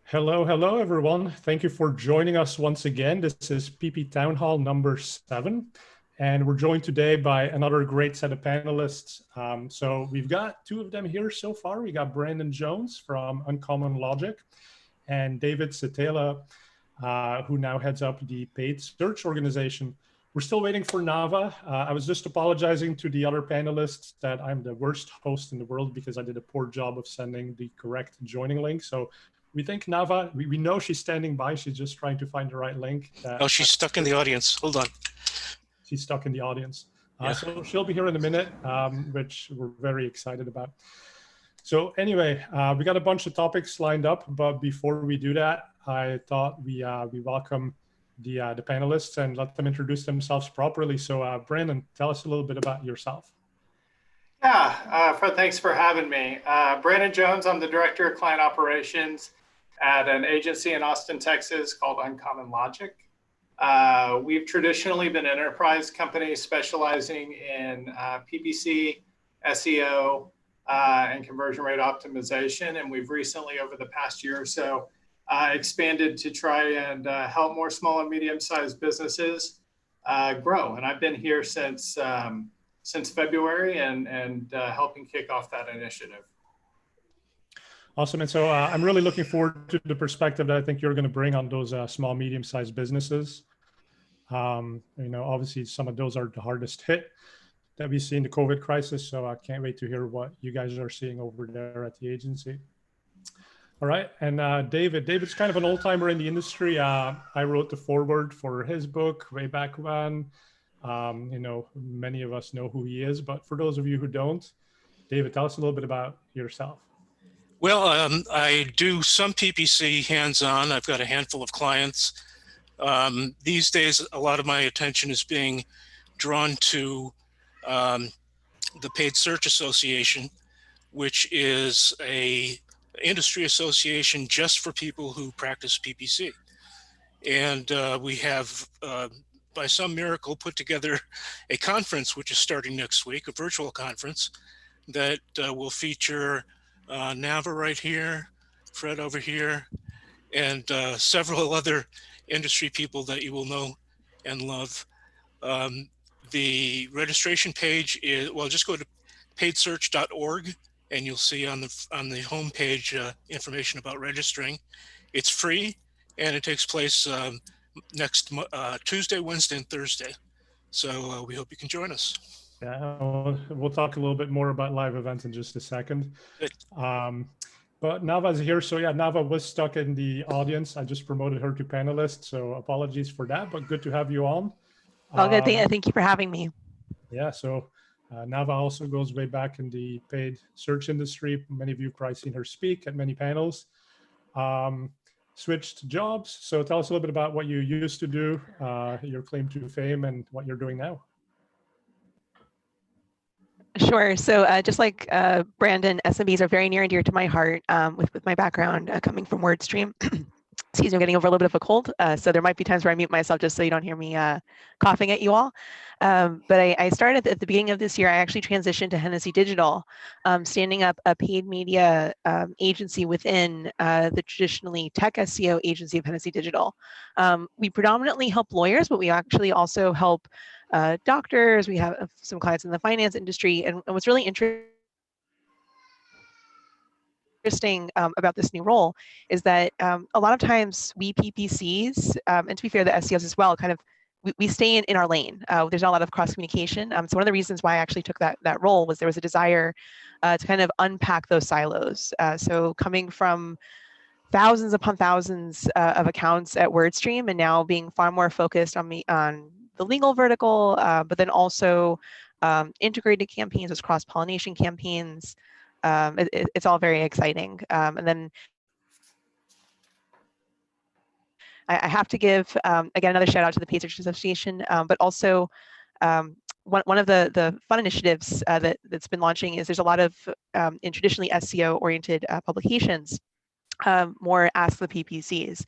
Hello, everyone. Thank you for joining us once again. This is PP Town Hall number 7, and we're joined today by another great set of panelists. So we've got two of them here so far. We got Brandon Jones from unCommon Logic and David Szetela, who now heads up the paid search organization. We're still waiting for Navah. I was just apologizing to the other panelists that I'm the worst host in the world because I did a poor job of sending the correct joining link. So we think Navah, we know she's standing by. She's just trying to find the right link. Oh, she's stuck in the audience. Hold on. She's stuck in the audience. Yeah. So she'll be here in a minute, which we're very excited about. So anyway, we got a bunch of topics lined up, but before we do that, I thought we welcome the panelists and let them introduce themselves properly. So Brandon, tell us a little bit about yourself. Yeah, Fred, thanks for having me. Brandon Jones, I'm the Director of Client Operations at an agency in Austin, Texas called unCommon Logic. We've traditionally been an enterprise company specializing in PPC, SEO, and conversion rate optimization. And we've recently, over the past year or so, expanded to try and help more small and medium-sized businesses grow. And I've been here since February and helping kick off that initiative. Awesome. And so I'm really looking forward to the perspective that I think you're going to bring on those small, medium-sized businesses. Obviously some of those are the hardest hit that we see in the COVID crisis. So I can't wait to hear what you guys are seeing over there at the agency. All right. And David's kind of an old timer in the industry. I wrote the foreword for his book way back when. Many of us know who he is, but for those of you who don't, David, tell us a little bit about yourself. Well, I do some PPC hands-on. I've got a handful of clients. These days, a lot of my attention is being drawn to the Paid Search Association, which is a industry association just for people who practice PPC. And we have, by some miracle, put together a conference, which is starting next week, a virtual conference that will feature Navah right here, Fred over here, and several other industry people that you will know and love. The registration page is, well, just go to paidsearch.org and you'll see on the home page information about registering. It's free and it takes place next Tuesday, Wednesday, and Thursday. So we hope you can join us. Yeah, we'll talk a little bit more about live events in just a second. But Navah's here. So yeah, Navah was stuck in the audience. I just promoted her to panelist. So apologies for that, but good to have you on. All good. Thank you for having me. Yeah, so Navah also goes way back in the paid search industry. Many of you have probably seen her speak at many panels. Switched jobs. So tell us a little bit about what you used to do, your claim to fame, and what you're doing now. Sure. So just like Brandon, SMBs are very near and dear to my heart with my background coming from WordStream. Excuse me, I'm getting over a little bit of a cold. So there might be times where I mute myself just so you don't hear me coughing at you all. But I started at the beginning of this year. I actually transitioned to Hennessey Digital, standing up a paid media agency within the traditionally tech SEO agency of Hennessey Digital. We predominantly help lawyers, but we actually also help doctors. We have some clients in the finance industry. And what's really interesting about this new role is that a lot of times we PPCs, and to be fair, the SEOs as well, kind of we stay in our lane. There's not a lot of cross communication. So one of the reasons why I actually took that role was there was a desire to kind of unpack those silos. So coming from thousands upon thousands of accounts at WordStream and now being far more focused on the legal vertical, but then also integrated campaigns as cross-pollination campaigns. It's all very exciting. And then I have to give, again, another shout out to the Paid Search Association, but also one of the fun initiatives that's been launching is there's a lot of, in traditionally SEO-oriented publications, more Ask the PPCs.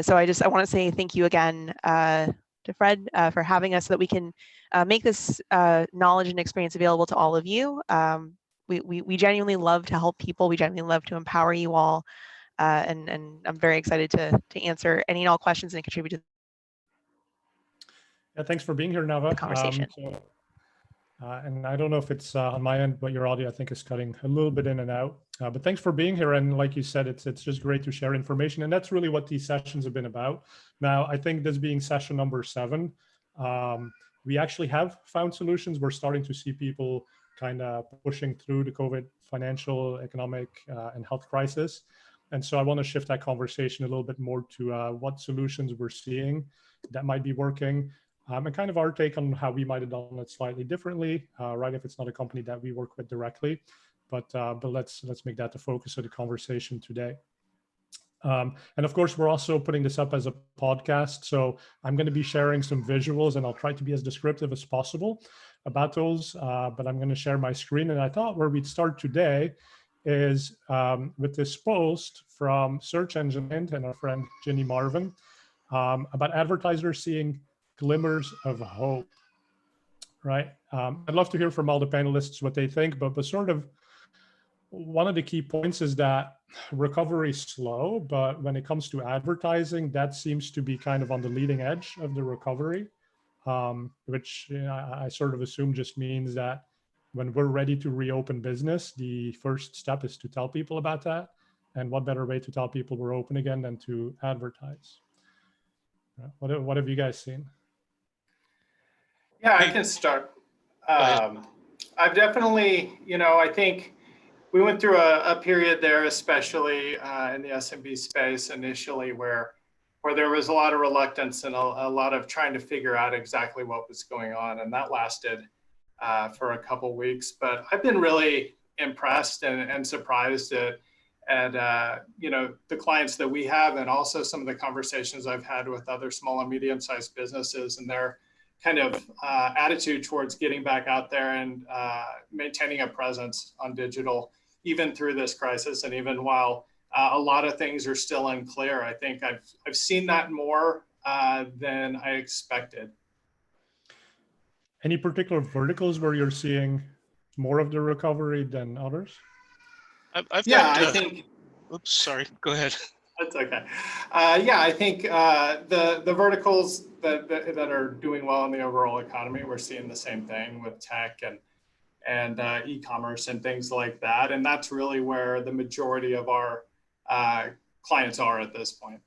So I want to say thank you again to Fred for having us so that we can make this knowledge and experience available to all of you. We genuinely love to help people. We genuinely love to empower you all. and I'm very excited to answer any and all questions and contribute to Yeah, thanks for being here, Navah. the conversation. And I don't know if it's on my end, but your audio, I think, is cutting a little bit in and out. But thanks for being here. And like you said, it's just great to share information. And that's really what these sessions have been about. Now, I think this being session number 7, we actually have found solutions. We're starting to see people kind of pushing through the COVID financial, economic, and health crisis. And so I want to shift that conversation a little bit more to what solutions we're seeing that might be working. And kind of our take on how we might have done it slightly differently, right? If it's not a company that we work with directly, but let's make that the focus of the conversation today. And of course, we're also putting this up as a podcast, so I'm going to be sharing some visuals, and I'll try to be as descriptive as possible about those. But I'm going to share my screen, and I thought where we'd start today is with this post from Search Engine and our friend Ginny Marvin about advertisers seeing glimmers of hope, right? I'd love to hear from all the panelists what they think, but sort of one of the key points is that recovery is slow, but when it comes to advertising, that seems to be kind of on the leading edge of the recovery, which I sort of assume just means that when we're ready to reopen business, the first step is to tell people about that. And what better way to tell people we're open again than to advertise? What have you guys seen? Yeah, I can start. I've definitely, I think we went through a period there, especially in the SMB space initially, where there was a lot of reluctance and a lot of trying to figure out exactly what was going on. And that lasted for a couple weeks. But I've been really impressed and surprised at the clients that we have, and also some of the conversations I've had with other small and medium-sized businesses and their kind of attitude towards getting back out there and maintaining a presence on digital, even through this crisis. And even while a lot of things are still unclear, I think I've seen that more than I expected. Any particular verticals where you're seeing more of the recovery than others? I think. Oops, sorry. Go ahead. That's okay. I think the verticals that are doing well in the overall economy, we're seeing the same thing with tech and e-commerce and things like that. And that's really where the majority of our clients are at this point.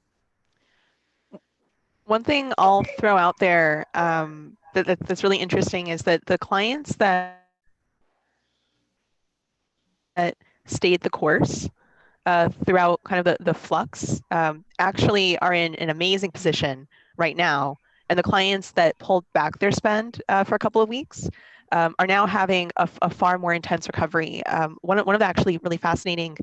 One thing I'll throw out there that's really interesting is that the clients that stayed the course throughout kind of the flux actually are in an amazing position right now. And the clients that pulled back their spend for a couple of weeks are now having a far more intense recovery. One of the actually really fascinating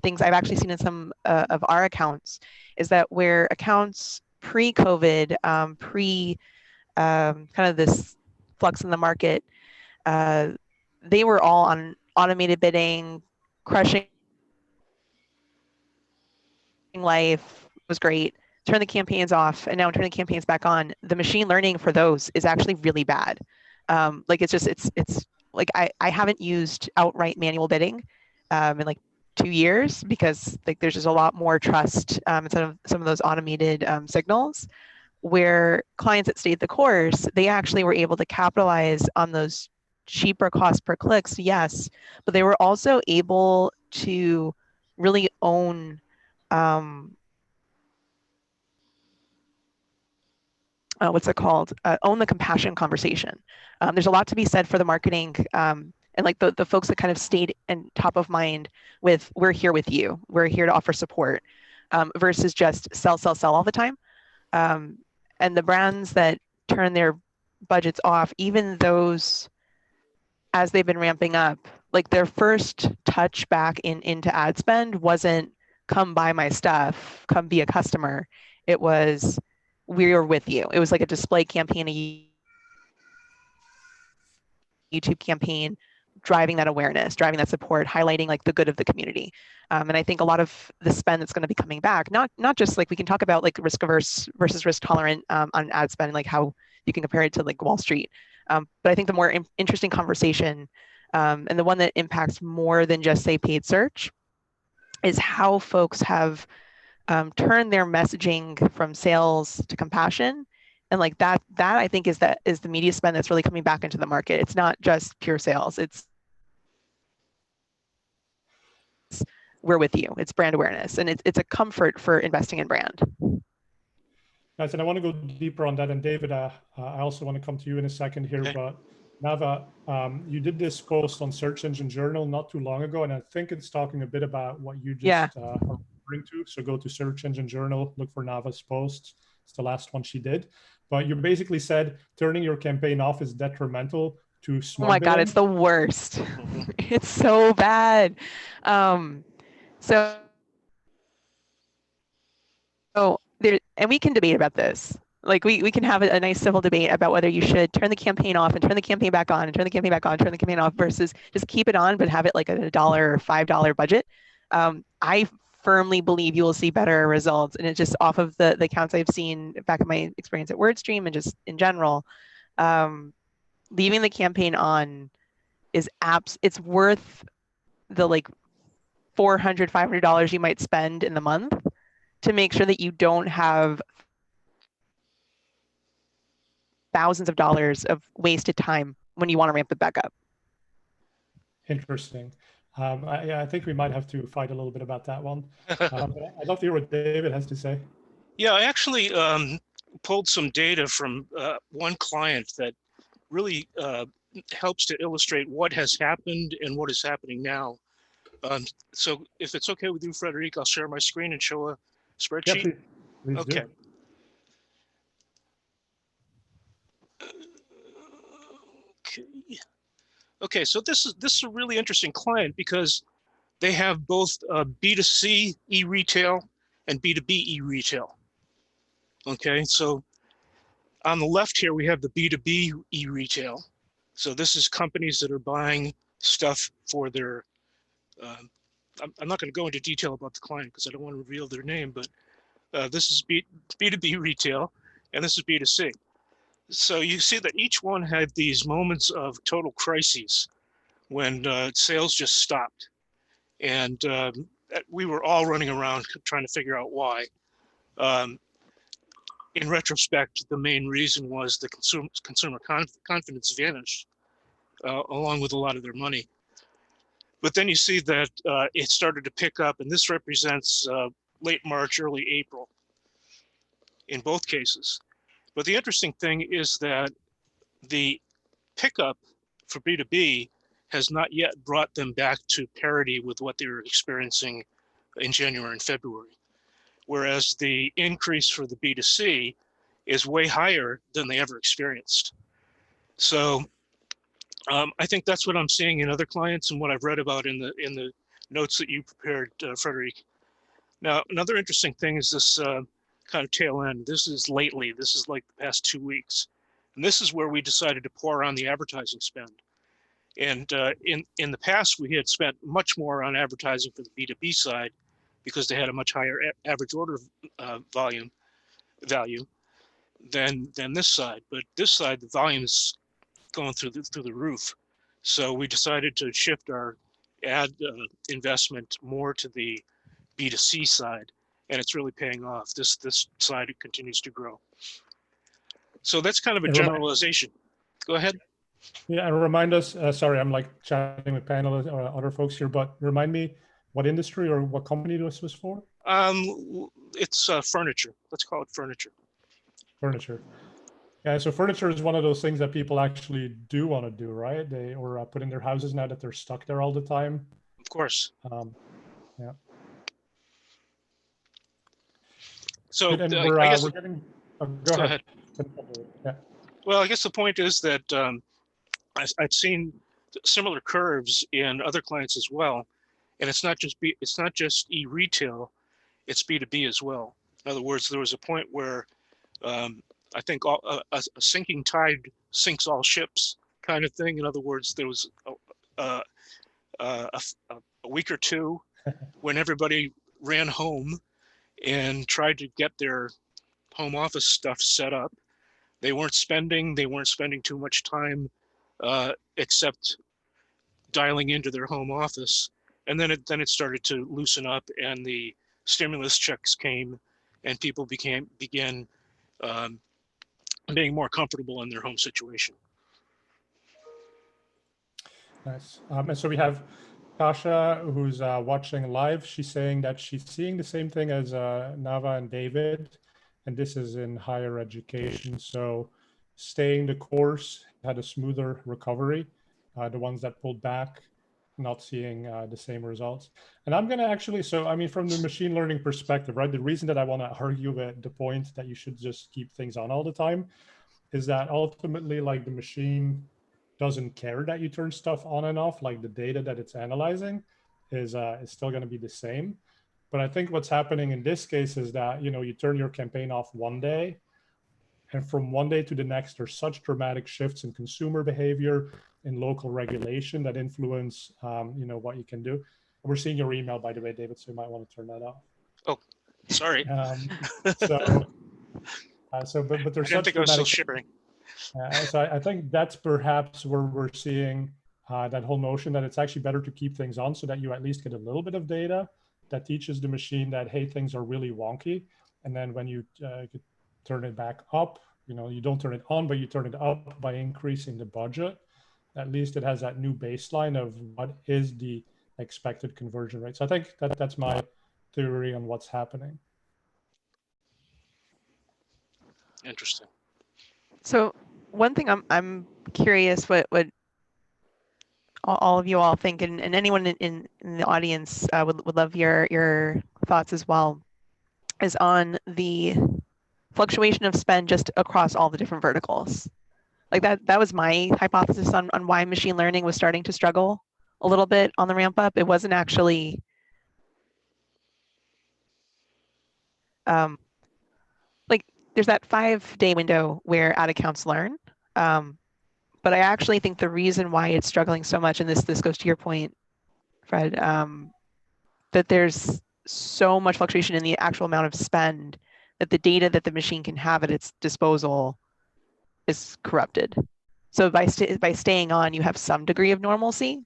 things I've actually seen in some of our accounts is that where accounts pre-COVID, kind of this flux in the market, they were all on automated bidding, crushing life was great, turn the campaigns off, and now turn the campaigns back on. The machine learning for those is actually really bad. It's like I haven't used outright manual bidding in like 2 years because like there's just a lot more trust instead of some of those automated signals. Where clients that stayed the course, they actually were able to capitalize on those cheaper cost per clicks, yes, but they were also able to really own own the compassion conversation. There's a lot to be said for the marketing and like the folks that kind of stayed in top of mind with, we're here with you, we're here to offer support versus just sell all the time. And the brands that turn their budgets off, even those as they've been ramping up, like their first touch back into ad spend wasn't come buy my stuff, come be a customer. It was, we're with you. It was like a display campaign, a YouTube campaign, driving that awareness, driving that support, highlighting like the good of the community. And I think a lot of the spend that's going to be coming back, not just like we can talk about like risk averse versus risk tolerant on ad spend, and like how you can compare it to like Wall Street. But I think the more interesting conversation and the one that impacts more than just say paid search is how folks have turned their messaging from sales to compassion. And like that I think is the media spend that's really coming back into the market. It's not just pure sales. It's we're with you. It's brand awareness, and it's a comfort for investing in brand. Nice, and I want to go deeper on that. And David, I also want to come to you in a second here, Okay. but Navah, you did this post on Search Engine Journal not too long ago, and I think it's talking a bit about what you just are referring to. So go to Search Engine Journal, look for Navah's posts. It's the last one she did. But you basically said turning your campaign off is detrimental to smart Oh my God, billing. it's the worst. It's so bad. So there, and we can debate about this. Like we can have a nice civil debate about whether you should turn the campaign off and turn the campaign back on and turn the campaign back on, turn the campaign off versus just keep it on, but have it like a $1 or $5 budget. I firmly believe you will see better results. And it's just off of the accounts I've seen back in my experience at WordStream and just in general, leaving the campaign on is it's worth the like $400, $500 you might spend in the month to make sure that you don't have thousands of dollars of wasted time when you want to ramp it back up. Interesting. I think we might have to fight a little bit about that one. I'd love to hear what David has to say. Yeah, I actually pulled some data from one client that really helps to illustrate what has happened and what is happening now. So if it's okay with you, Frederic, I'll share my screen and show a spreadsheet. Yeah, please Okay. do. Okay, so this is a really interesting client because they have both B2C e-retail and B2B e-retail. Okay, so on the left here, we have the B2B e-retail. So this is companies that are buying stuff for their, I'm not going to go into detail about the client because I don't want to reveal their name, but this is B2B retail and this is B2C. So you see that each one had these moments of total crises when sales just stopped. And we were all running around trying to figure out why. In retrospect, the main reason was the consumer confidence vanished, along with a lot of their money. But then you see that it started to pick up, and this represents late March, early April in both cases. But the interesting thing is that the pickup for B2B has not yet brought them back to parity with what they were experiencing in January and February. Whereas the increase for the B2C is way higher than they ever experienced. So I think that's what I'm seeing in other clients and what I've read about in the notes that you prepared, Frederic. Now, another interesting thing is this kind of tail end. This is lately, this is like the past 2 weeks. And this is where we decided to pour on the advertising spend. And in the past, we had spent much more on advertising for the B2B side because they had a much higher average order value than this side. But this side, the volume's going through the roof. So we decided to shift our ad investment more to the B2C side, and it's really paying off. This side continues to grow. So that's kind of a generalization. Go ahead. Yeah, and remind us, sorry, I'm like chatting with panelists or other folks here, but remind me what industry or what company this was for? It's furniture. Let's call it furniture. Furniture. Yeah, so furniture is one of those things that people actually do want to do, right? They or put in their houses now that they're stuck there all the time. Of course. Yeah. So we're getting. Go ahead. Yeah. Well, I guess the point is that I've seen similar curves in other clients as well, and it's not just e-retail, it's B2B as well. In other words, there was a point where I think a sinking tide sinks all ships kind of thing. In other words, there was a week or two when everybody ran home and tried to get their home office stuff set up. They weren't spending too much time except dialing into their home office. And then it started to loosen up, and the stimulus checks came, and people began being more comfortable in their home situation. Nice. And so we have Kasha, who's watching live. She's saying that she's seeing the same thing as Navah and David, and this is in higher education. So staying the course had a smoother recovery. The ones that pulled back, not seeing the same results. And I'm going to actually, so I mean, from the machine learning perspective, right, the reason that I want to argue at the point that you should just keep things on all the time is that ultimately, like, the machine doesn't care that you turn stuff on and off. Like, the data that it's analyzing is still going to be the same. But I think what's happening in this case is that, you know, you turn your campaign off one day, and from one day to the next, there's such dramatic shifts in consumer behavior, in local regulation that influence, you know, what you can do. We're seeing your email, by the way, David, so you might want to turn that off. Oh, sorry. But there's I didn't such think I was still dramatic. Sharing. So I think that's perhaps where we're seeing that whole notion that it's actually better to keep things on so that you at least get a little bit of data that teaches the machine that, hey, things are really wonky. And then when you turn it back up, you know, you don't turn it on, but you turn it up by increasing the budget. At least it has that new baseline of what is the expected conversion rate. So I think that's my theory on what's happening. Interesting. So one thing I'm curious what all of you all think, and anyone in the audience would love your thoughts as well, is on the fluctuation of spend just across all the different verticals. Like that was my hypothesis on why machine learning was starting to struggle a little bit on the ramp up. It wasn't actually like there's that 5-day window where ad accounts learn. But I actually think the reason why it's struggling so much, and this goes to your point, Fred, that there's so much fluctuation in the actual amount of spend that the data that the machine can have at its disposal is corrupted. So by staying on, you have some degree of normalcy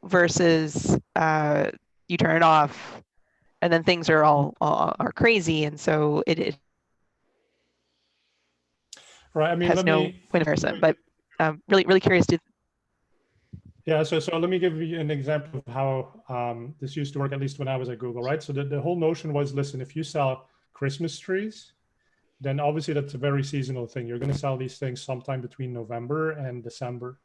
versus you turn it off and then things are all are crazy. And so it right. I mean, has no point of comparison, but really curious to. Yeah, so let me give you an example of how this used to work, at least when I was at Google, right? So the whole notion was, listen, if you sell Christmas trees, then obviously that's a very seasonal thing. You're going to sell these things sometime between November and December.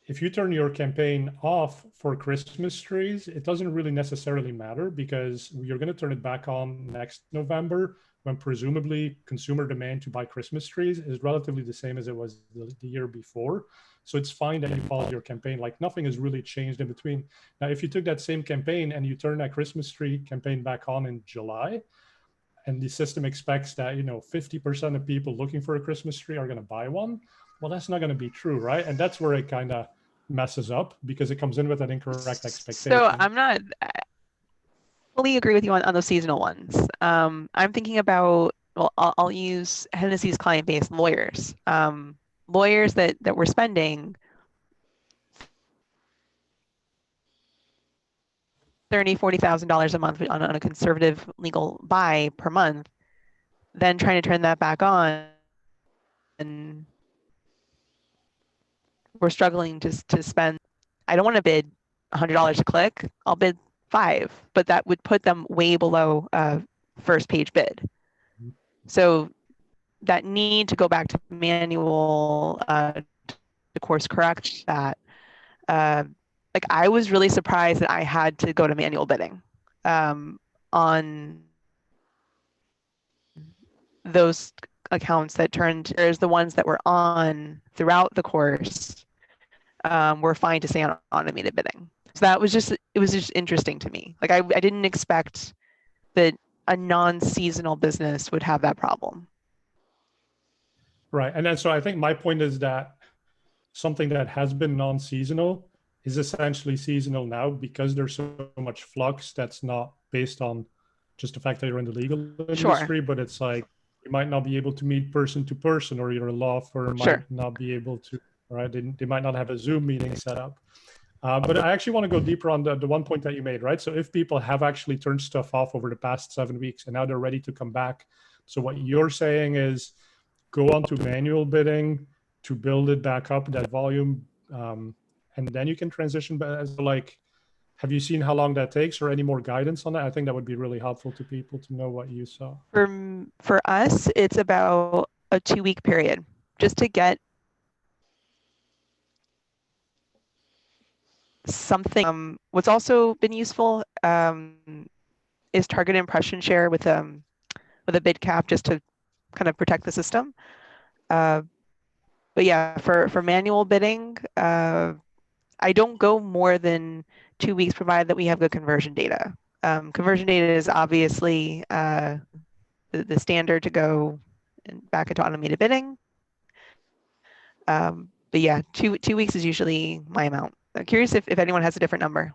If you turn your campaign off for Christmas trees, it doesn't really necessarily matter because you're going to turn it back on next November when presumably consumer demand to buy Christmas trees is relatively the same as it was the year before. So it's fine that you pause your campaign, like nothing has really changed in between. Now, if you took that same campaign and you turn that Christmas tree campaign back on in July, and the system expects that, you know, 50% of people looking for a Christmas tree are going to buy one, well, that's not going to be true, right? And that's where it kind of messes up because it comes in with an incorrect expectation. So I fully agree with you on those seasonal ones. I'm thinking about, well, I'll use Hennessey's client base, lawyers. Lawyers that were spending $30,000-$40,000 a month on a conservative legal buy per month, then trying to turn that back on, and we're struggling to spend. I don't want to bid $100 a click. I'll bid $5, but that would put them way below first page bid. So that need to go back to manual to course correct that. Like I was really surprised that I had to go to manual bidding on those accounts that turned. There's the ones that were on throughout the course were fine to stay on automated bidding. So it was just interesting to me. Like I didn't expect that a non-seasonal business would have that problem. Right, and then so I think my point is that something that has been non-seasonal is essentially seasonal now because there's so much flux that's not based on just the fact that you're in the legal industry, but it's like you might not be able to meet person to person, or your law firm might not be able to, right? They might not have a Zoom meeting set up. But I actually want to go deeper on the one point that you made, right? So if people have actually turned stuff off over the past 7 weeks and now they're ready to come back, so what you're saying is go on to manual bidding to build it back up, that volume, and then you can transition. But as like, have you seen how long that takes or any more guidance on that? I think that would be really helpful to people to know what you saw. For us, it's about a 2-week period just to get something. What's also been useful is target impression share with a bid cap, just to kind of protect the system. But yeah, for manual bidding, I don't go more than 2 weeks, provided that we have good conversion data. Conversion data is obviously the standard to go back into automated bidding. But yeah, two weeks is usually my amount. I'm curious if anyone has a different number.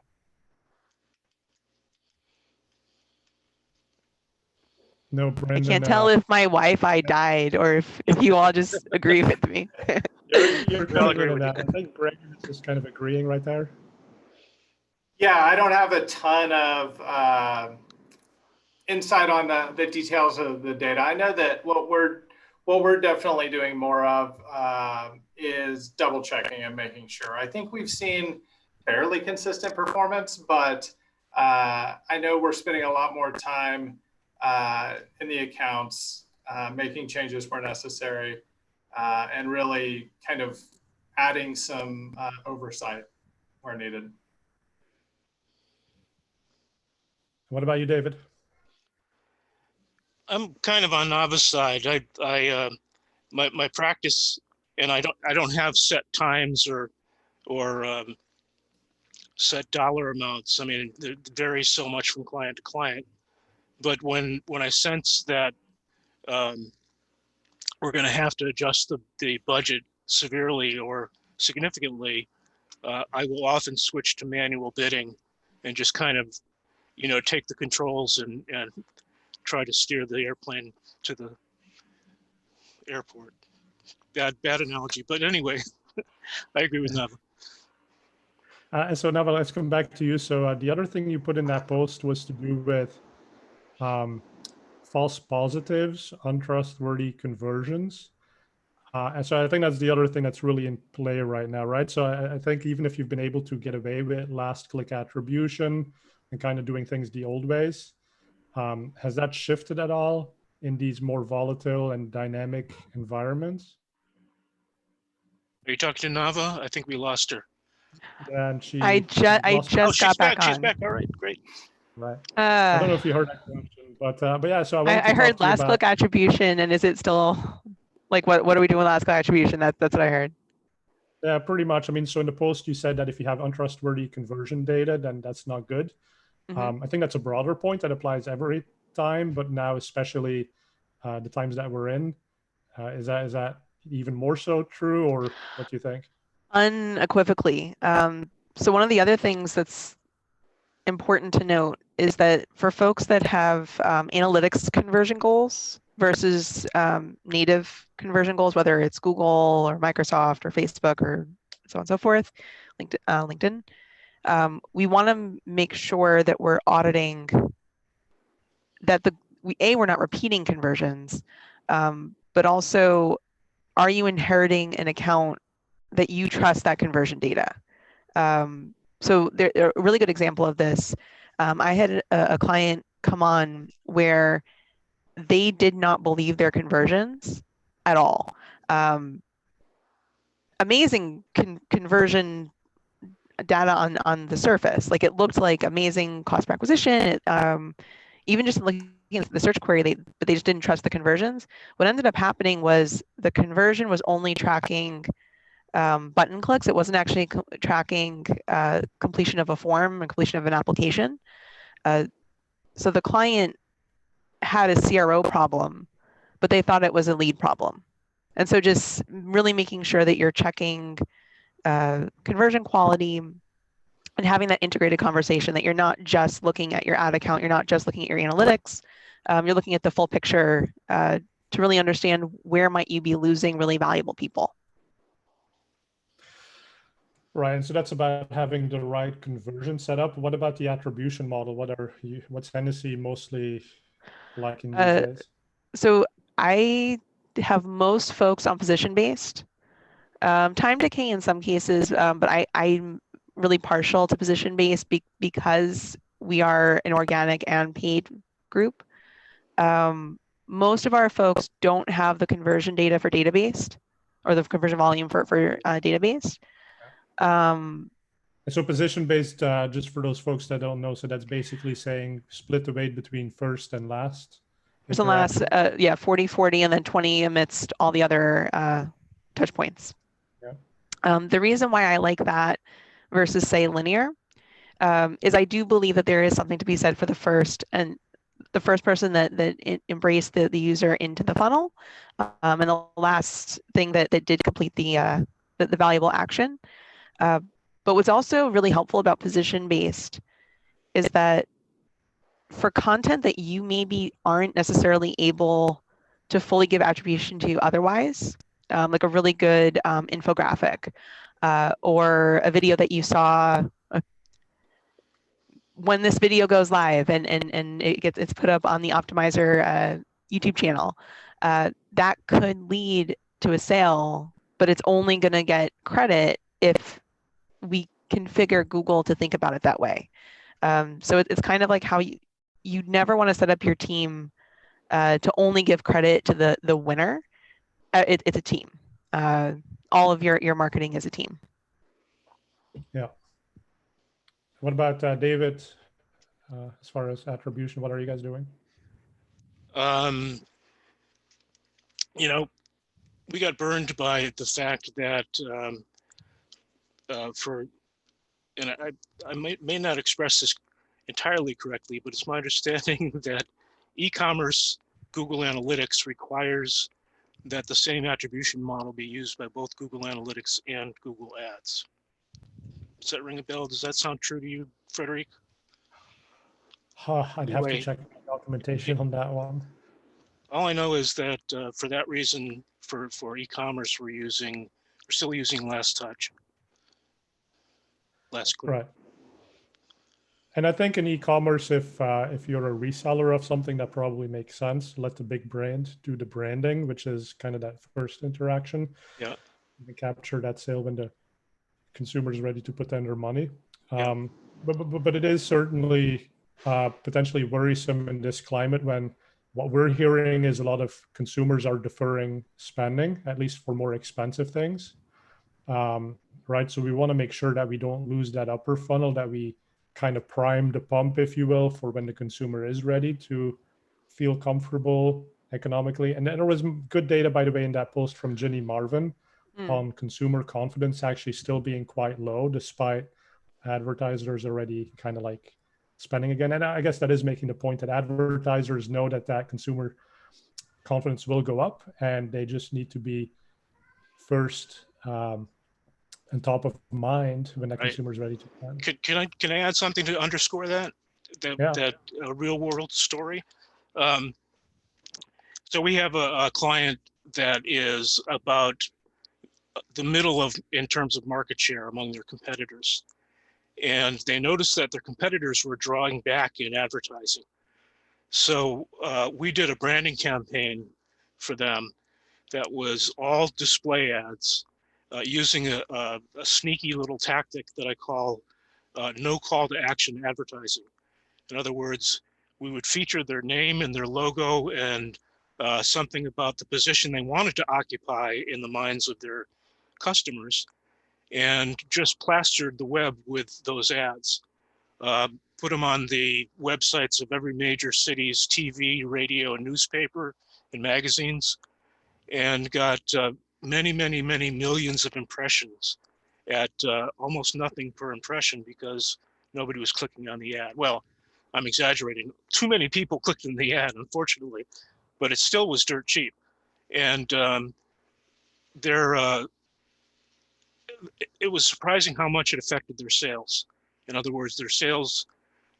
No, Brandon. I can't tell if my Wi-Fi died or if you all just agree with me. You're going in and out. I think Brandon is just kind of agreeing right there. Yeah, I don't have a ton of insight on the details of the data. I know that what we're definitely doing more of is double checking and making sure. I think we've seen fairly consistent performance, but I know we're spending a lot more time in the accounts, making changes where necessary, and really kind of adding some oversight where needed. What about you, David? I'm kind of on Navah's side. My practice, and I don't have set times or set dollar amounts. I mean, it varies so much from client to client. But when I sense that we're going to have to adjust the budget severely or significantly, I will often switch to manual bidding and just kind of, take the controls and try to steer the airplane to the airport. Bad analogy, but anyway, I agree with Navah. And so Navah, let's come back to you. So the other thing you put in that post was to do with false positives, untrustworthy conversions. And so I think that's the other thing that's really in play right now, right? So I think even if you've been able to get away with last click attribution and kind of doing things the old ways, has that shifted at all in these more volatile and dynamic environments? Are you talking to Navah? I think we lost her. And I just got back on. She's back. All right, great. Right. I don't know if you heard that question, but yeah. So I heard last click attribution, and is it still like what are we doing with last click attribution? That's what I heard. Yeah, pretty much. I mean, so in the post you said that if you have untrustworthy conversion data, then that's not good. Mm-hmm. I think that's a broader point that applies every time, but now especially the times that we're in, is that even more so true, or what do you think? Unequivocally. So one of the other things that's important to note is that for folks that have analytics conversion goals versus native conversion goals, whether it's Google or Microsoft or Facebook or so on and so forth, LinkedIn, we want to make sure that we're auditing that we're not repeating conversions, but also, are you inheriting an account that you trust that conversion data? So a really good example of this, I had a client come on where they did not believe their conversions at all. Amazing conversion data on the surface. Like, it looked like amazing cost per acquisition. Even just looking at the search query, but they just didn't trust the conversions. What ended up happening was the conversion was only tracking button clicks. It wasn't actually tracking completion of a form and completion of an application. So the client had a CRO problem, but they thought it was a lead problem. And so just really making sure that you're checking conversion quality and having that integrated conversation, that you're not just looking at your ad account, you're not just looking at your analytics, you're looking at the full picture to really understand where might you be losing really valuable people. Right, and so that's about having the right conversion set up. What about the attribution model? What's Hennessey mostly like in these days? So I have most folks on position-based. Time decay in some cases, but I'm really partial to position-based because we are an organic and paid group. Most of our folks don't have the conversion data for database or the conversion volume for database. And so position-based, just for those folks that don't know, so that's basically saying split the weight between first and last. There's a last, 40-40, and then 20 amidst all the other touch points. Yeah. The reason why I like that versus say linear is I do believe that there is something to be said for the first person that embraced the user into the funnel, and the last thing that did complete the valuable action. But what's also really helpful about position-based is that for content that you maybe aren't necessarily able to fully give attribution to otherwise, like a really good infographic or a video that you saw when this video goes live and it's put up on the Optimizer YouTube channel, that could lead to a sale, but it's only going to get credit if we configure Google to think about it that way. So it's kind of like how you never want to set up your team to only give credit to the winner. It's a team. All of your marketing is a team. Yeah. What about David? As far as attribution, what are you guys doing? You know, we got burned by the fact that and I may not express this entirely correctly, but it's my understanding that e-commerce Google Analytics requires that the same attribution model be used by both Google Analytics and Google Ads. Does that ring a bell? Does that sound true to you, Frederic? I'd have to check the documentation on that one. All I know is that for that reason, for e-commerce, we're still using last touch. Last click. Right. And I think in e-commerce, if you're a reseller of something, that probably makes sense. Let the big brand do the branding, which is kind of that first interaction. Yeah. You can capture that sale when the consumer is ready to put in their money. Yeah. But it is certainly potentially worrisome in this climate when what we're hearing is a lot of consumers are deferring spending, at least for more expensive things. Right. So we want to make sure that we don't lose that upper funnel, that we kind of prime the pump, if you will, for when the consumer is ready to feel comfortable economically. And then there was good data, by the way, in that post from Ginny Marvin on consumer confidence actually still being quite low, despite advertisers already kind of like spending again. And I guess that is making the point that advertisers know that consumer confidence will go up, and they just need to be first and top of mind when the consumer is ready to spend. Can I add something to underscore that real world story? So we have a client that is about the middle in terms of market share among their competitors. And they noticed that their competitors were drawing back in advertising. So we did a branding campaign for them that was all display ads using a sneaky little tactic that I call no call to action advertising. In other words, we would feature their name and their logo and something about the position they wanted to occupy in the minds of their customers, and just plastered the web with those ads. Put them on the websites of every major city's TV, radio, and newspaper and magazines, and got many, many, many millions of impressions at almost nothing per impression because nobody was clicking on the ad. Well, I'm exaggerating. Too many people clicked on the ad, unfortunately, but it still was dirt cheap. And it was surprising how much it affected their sales. In other words, their sales,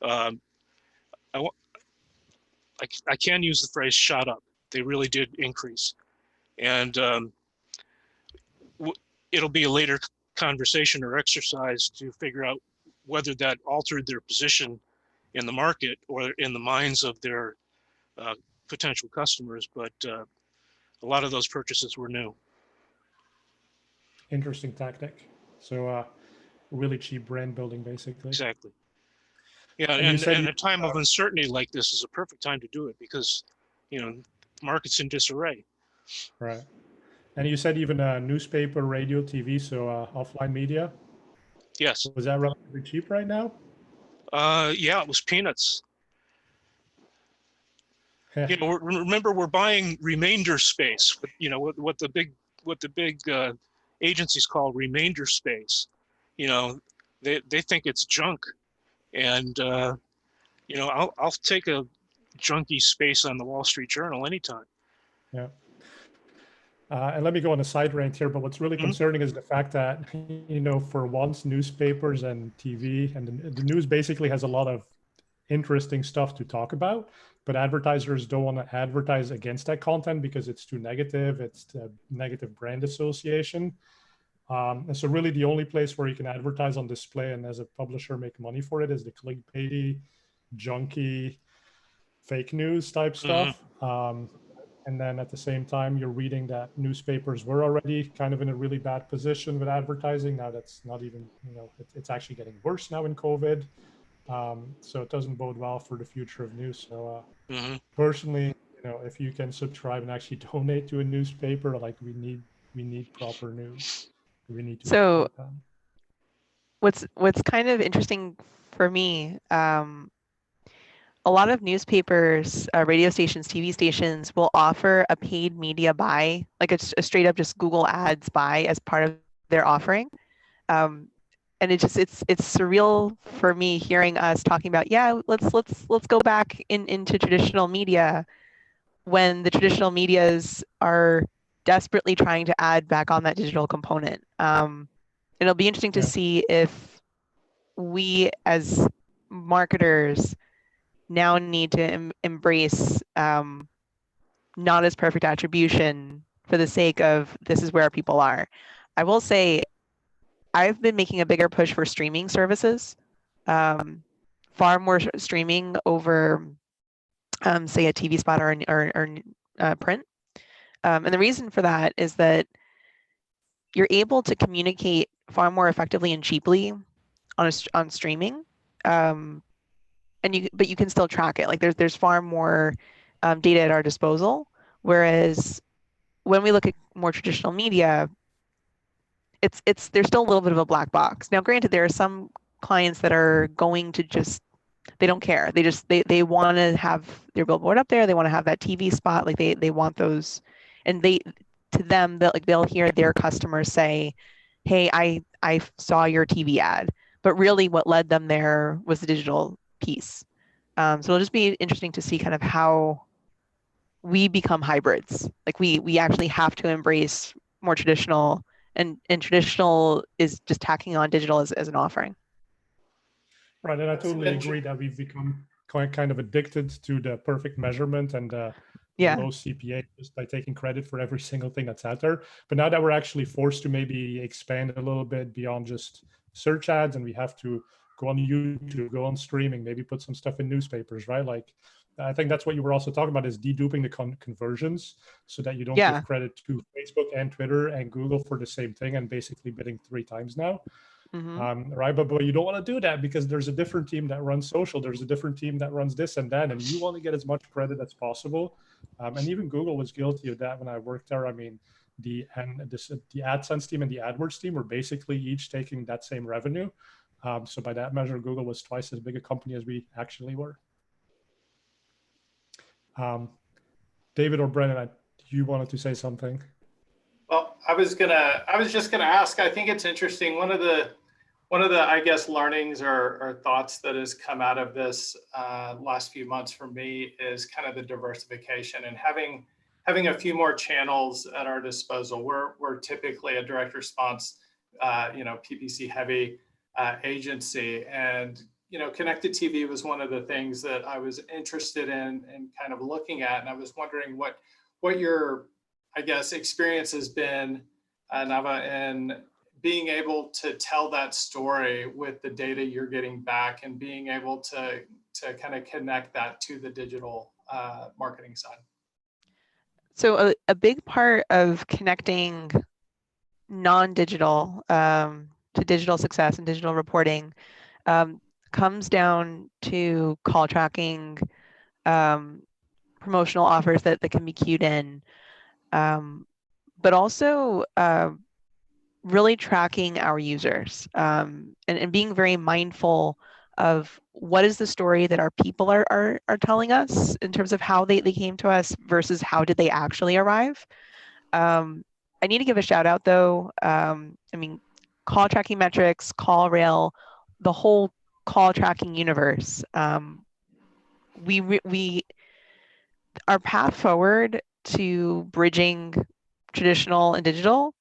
I can use the phrase shot up. They really did increase. And it'll be a later conversation or exercise to figure out whether that altered their position in the market or in the minds of their potential customers. But a lot of those purchases were new. Interesting tactic. So really cheap brand building, basically. Exactly. Yeah, And you said and a time of uncertainty like this is a perfect time to do it because, you know, market's in disarray. right. And you said even newspaper, radio, TV, so offline media. Yes. Was that relatively cheap right now? Yeah, it was peanuts. You know, remember we're buying remainder space. You know what the big agencies call remainder space. You know, they think it's junk, and you know, I'll take a junky space on the Wall Street Journal anytime. Yeah. And let me go on a side rant here, but what's really concerning is the fact that, you know, for once newspapers and TV and the news basically has a lot of interesting stuff to talk about, but advertisers don't want to advertise against that content because it's too negative. It's the negative brand association. And so really the only place where you can advertise on display and as a publisher make money for it is the clickbaity, junky, fake news type stuff. And then at the same time, you're reading that newspapers were already kind of in a really bad position with advertising. Now that's not even, you know, it's actually getting worse now in COVID. So it doesn't bode well for the future of news. So personally, you know, if you can subscribe and actually donate to a newspaper, like we need proper news. We need to. So what's kind of interesting for me, a lot of newspapers, radio stations, TV stations will offer a paid media buy, like a straight up just Google Ads buy as part of their offering. And it's surreal for me hearing us talking about, yeah, let's go back into traditional media when the traditional medias are desperately trying to add back on that digital component. It'll be interesting to see if we as marketers now need to embrace not as perfect attribution for the sake of this is where people are. I will say I've been making a bigger push for streaming services, far more streaming over, say, a TV spot or print. And the reason for that is that you're able to communicate far more effectively and cheaply on streaming. But you can still track it. Like there's far more data at our disposal. Whereas when we look at more traditional media, there's still a little bit of a black box. Now, granted, there are some clients that are going to they don't care. They want to have their billboard up there. They want to have that TV spot. Like they want those, and to them they'll hear their customers say, "Hey, I saw your TV ad," but really what led them there was the digital piece. So it'll just be interesting to see kind of how we become hybrids. Like we actually have to embrace more traditional, and traditional is just tacking on digital as an offering. Right, and I totally agree that we've become kind of addicted to the perfect measurement and low CPA just by taking credit for every single thing that's out there. But now that we're actually forced to maybe expand a little bit beyond just search ads, and we have to go on YouTube, go on streaming, maybe put some stuff in newspapers, right? Like, I think that's what you were also talking about is deduping the conversions so that you don't give credit to Facebook and Twitter and Google for the same thing and basically bidding 3 times now. Right, but you don't want to do that because there's a different team that runs social, there's a different team that runs this and that, and you want to get as much credit as possible. And even Google was guilty of that when I worked there. I mean, the AdSense team and the AdWords team were basically each taking that same revenue. So by that measure, Google was twice as big a company as we actually were. David or Brennan, you wanted to say something? Well, I was just gonna ask. I think it's interesting. One of the I guess learnings or thoughts that has come out of this last few months for me is kind of the diversification and having a few more channels at our disposal. We're typically a direct response, PPC heavy agency, and connected TV was one of the things that I was interested in and kind of looking at, and I was wondering what your, I guess, experience has been, Navah, in being able to tell that story with the data you're getting back and being able to kind of connect that to the digital marketing side. So a big part of connecting non-digital to digital success and digital reporting comes down to call tracking, promotional offers that can be queued in, but also really tracking our users and being very mindful of what is the story that our people are telling us in terms of how they came to us versus how did they actually arrive. I need to give a shout out though. I mean, call tracking metrics, call rail, the whole call tracking universe. Our path forward to bridging traditional and digital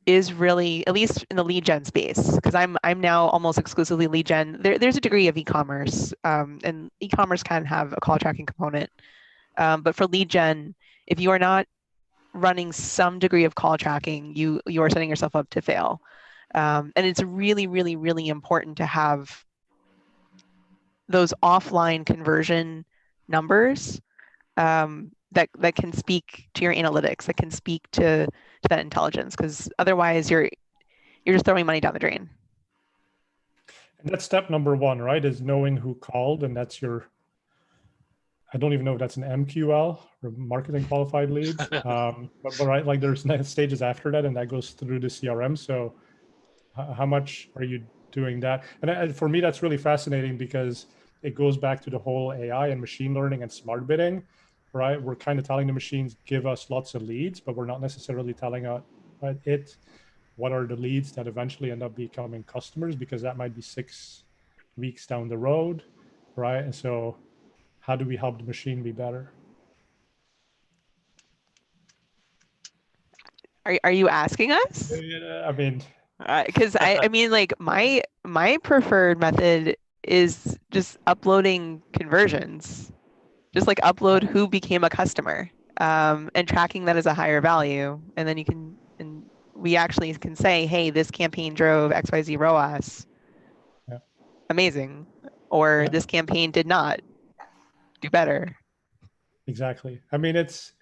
is really, at least in the lead gen space, because I'm now almost exclusively lead gen. There's a degree of e-commerce, and e-commerce can have a call tracking component. But for lead gen, if you are not running some degree of call tracking, you are setting yourself up to fail. And it's really, really, really important to have those offline conversion numbers that can speak to your analytics, that can speak to that intelligence, because otherwise you're just throwing money down the drain. And that's step number one, right? Is knowing who called, and that's your, I don't even know if that's an MQL or marketing qualified lead. But right, like there's stages after that, and that goes through the CRM. So how much are you doing that? And for me, that's really fascinating because it goes back to the whole AI and machine learning and smart bidding, right? We're kind of telling the machines, give us lots of leads, but we're not necessarily telling it what are the leads that eventually end up becoming customers, because that might be 6 weeks down the road, right? And so how do we help the machine be better? Are you asking us? I mean, because I mean, like my preferred method is just uploading conversions, just like upload who became a customer, and tracking that as a higher value, and then we actually can say, hey, this campaign drove XYZ ROAS. Yeah. Amazing. Or this campaign did not do better. Exactly. I mean, it's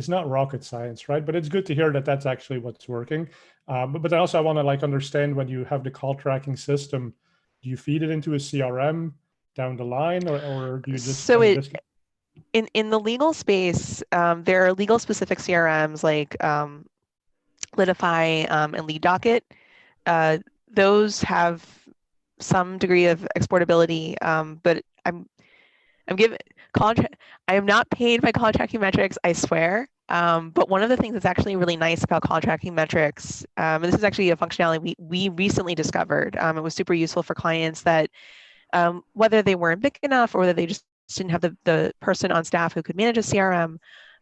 not rocket science, right? But it's good to hear that that's actually what's working. But also I want to like understand, when you have the call tracking system, do you feed it into a CRM down the line, or do you just? So in the legal space, there are legal specific CRMs like Litify and Lead Docket. Those have some degree of exportability, but I am not paid by call tracking metrics, I swear. But one of the things that's actually really nice about call tracking metrics, and this is actually a functionality we recently discovered. It was super useful for clients that whether they weren't big enough or whether they just didn't have the person on staff who could manage a CRM,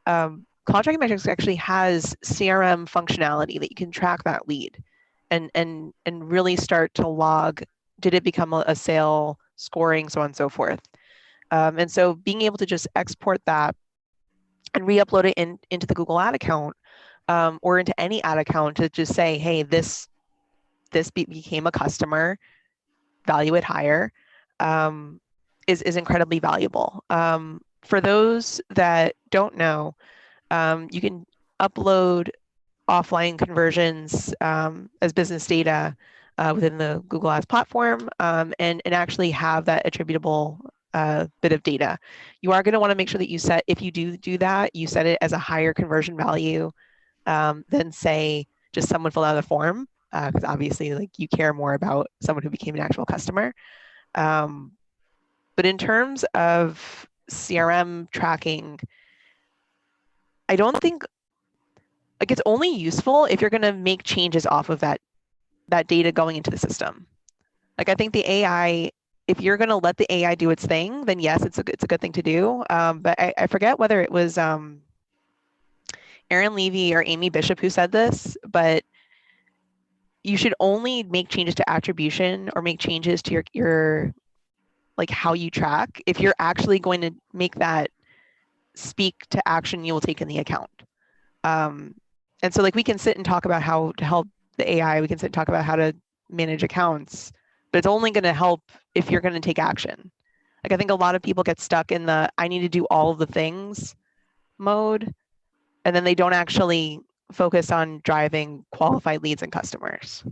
call tracking metrics actually has CRM functionality that you can track that lead and really start to log, did it become a sale, scoring, so on and so forth. And so being able to just export that and re-upload it into the Google ad account, or into any ad account, to just say, hey, this became a customer, value it higher, is incredibly valuable. For those that don't know, you can upload offline conversions as business data within the Google Ads platform, and actually have that attributable bit of data. You are going to want to make sure that if you do that, you set it as a higher conversion value than, say, just someone fill out a form, because obviously, like, you care more about someone who became an actual customer. But in terms of CRM tracking, I don't think, like, it's only useful if you're going to make changes off of that data going into the system. Like, I think the AI, if you're going to let the AI do its thing, then yes, it's a good thing to do. But I forget whether it was Aaron Levy or Amy Bishop who said this, but you should only make changes to attribution or make changes to your like how you track if you're actually going to make that speak to action you will take in the account. And so, like, we can sit and talk about how to help the AI, we can talk about how to manage accounts, but it's only going to help if you're going to take action. Like I think a lot of people get stuck in the I need to do all the things mode, and then they don't actually focus on driving qualified leads and customers.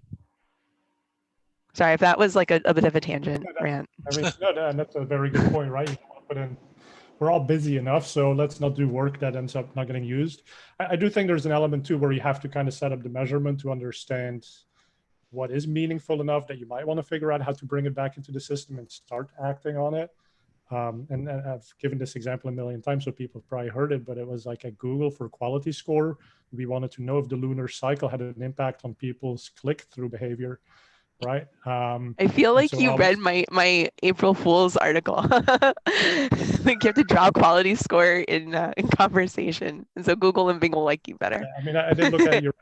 Sorry if that was like a bit of a tangent rant. I mean, no, that's a very good point, right? You don't want to put in, we're all busy enough, so let's not do work that ends up not getting used. I do think there's an element too where you have to kind of set up the measurement to understand what is meaningful enough that you might want to figure out how to bring it back into the system and start acting on it. And I've given this example a million times, so people have probably heard it, but it was like at Google for quality score. We wanted to know if the lunar cycle had an impact on people's click-through behavior, right? I feel like so you read my April Fool's article. Like you have to draw quality score in conversation, and so Google and Bing will like you better. I mean, I did look at your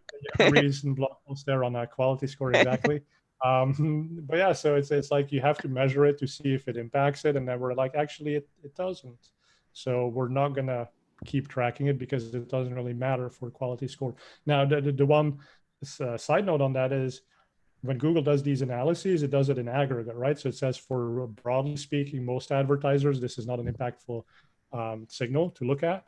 recent blog post there on that quality score exactly. But yeah, so it's like you have to measure it to see if it impacts it, and then we're like, actually, it doesn't. So we're not gonna keep tracking it because it doesn't really matter for quality score. Now, the one side note on that is when Google does these analyses, it does it in aggregate, right? So it says for broadly speaking, most advertisers, this is not an impactful signal to look at.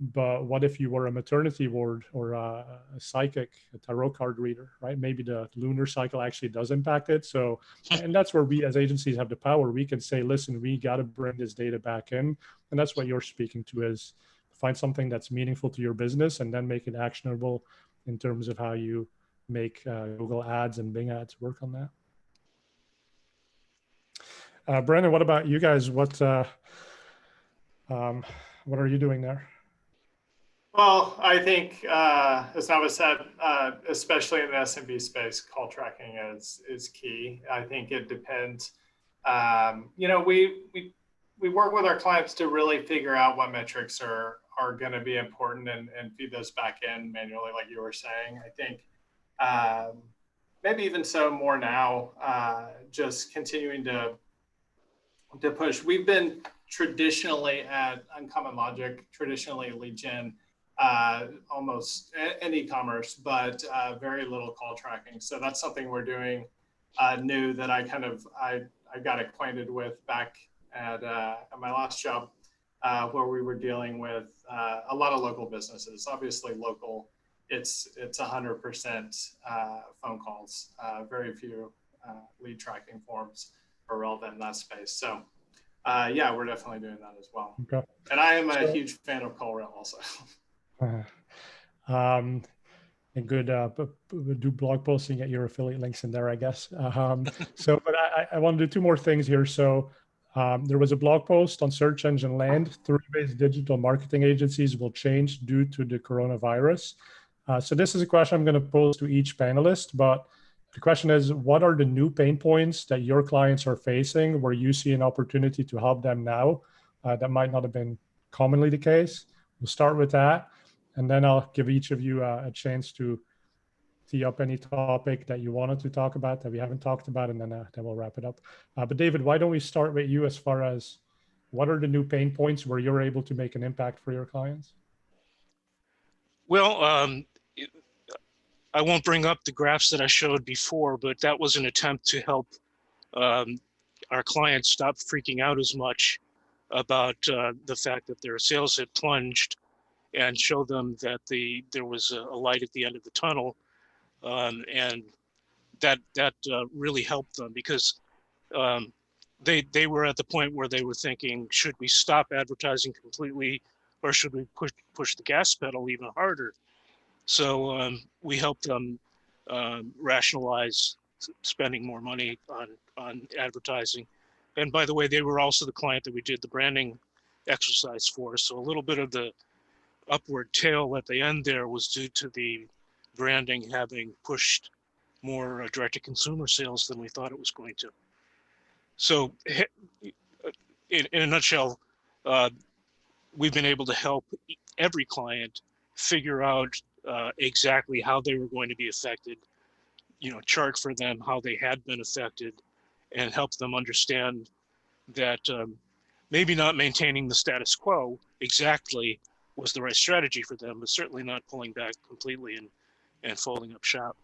But what if you were a maternity ward or a psychic, a tarot card reader, right? Maybe the lunar cycle actually does impact it. So, and that's where we as agencies have the power. We can say, listen, we got to bring this data back in. And that's what you're speaking to, is find something that's meaningful to your business and then make it actionable in terms of how you make Google ads and Bing ads work on that. Brandon, what about you guys? What are you doing there? Well, I think, as Navah said, especially in the SMB space, call tracking is key. I think it depends. You know, we work with our clients to really figure out what metrics are going to be important and feed those back in manually, like you were saying. I think maybe even so more now, just continuing to push. We've been traditionally at unCommon Logic, traditionally lead gen, almost in e-commerce, but very little call tracking. So that's something we're doing new that I got acquainted with back at my last job, where we were dealing with a lot of local businesses. Obviously local, it's 100% phone calls, very few lead tracking forms are relevant in that space. So yeah, we're definitely doing that as well. Okay. And I am a huge fan of CallRail also. And good do blog posting, get your affiliate links in there, I guess. So, but I want to do two more things here. So there was a blog post on search engine land. 3-based digital marketing agencies will change due to the coronavirus. So this is a question I'm going to pose to each panelist, but the question is, what are the new pain points that your clients are facing where you see an opportunity to help them now that might not have been commonly the case? We'll start with that. And then I'll give each of you a chance to tee up any topic that you wanted to talk about that we haven't talked about, and then we'll wrap it up. But David, why don't we start with you as far as what are the new pain points where you're able to make an impact for your clients? Well, I won't bring up the graphs that I showed before, but that was an attempt to help our clients stop freaking out as much about the fact that their sales had plunged, and show them that there was a light at the end of the tunnel, and that really helped them, because they were at the point where they were thinking, should we stop advertising completely, or should we push the gas pedal even harder? So we helped them rationalize spending more money on advertising. And by the way, they were also the client that we did the branding exercise for. So a little bit of the upward tail at the end there was due to the branding having pushed more direct-to-consumer sales than we thought it was going to. So in a nutshell, we've been able to help every client figure out exactly how they were going to be affected, chart for them how they had been affected, and help them understand that maybe not maintaining the status quo exactly was the right strategy for them, but certainly not pulling back completely and folding up shop.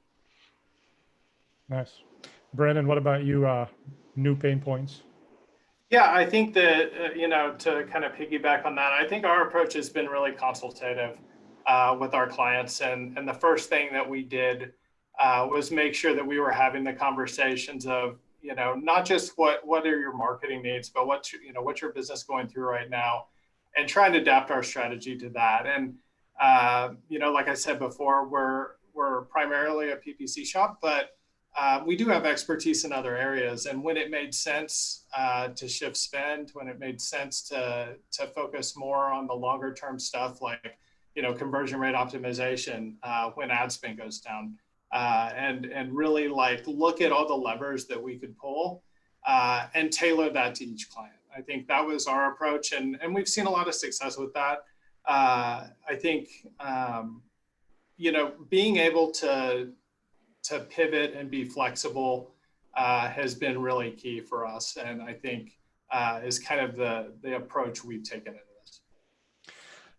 Nice. Brandon, what about you? New pain points? Yeah, I think that, to kind of piggyback on that, I think our approach has been really consultative with our clients. And the first thing that we did was make sure that we were having the conversations of, not just what are your marketing needs, but what's your business going through right now, and trying to adapt our strategy to that. And, like I said before, we're primarily a PPC shop, but we do have expertise in other areas. And when it made sense to shift spend, when it made sense to focus more on the longer term stuff like, conversion rate optimization when ad spend goes down, and really like look at all the levers that we could pull and tailor that to each client. I think that was our approach, and we've seen a lot of success with that. I think, being able to pivot and be flexible has been really key for us, and I think is kind of the approach we've taken into this.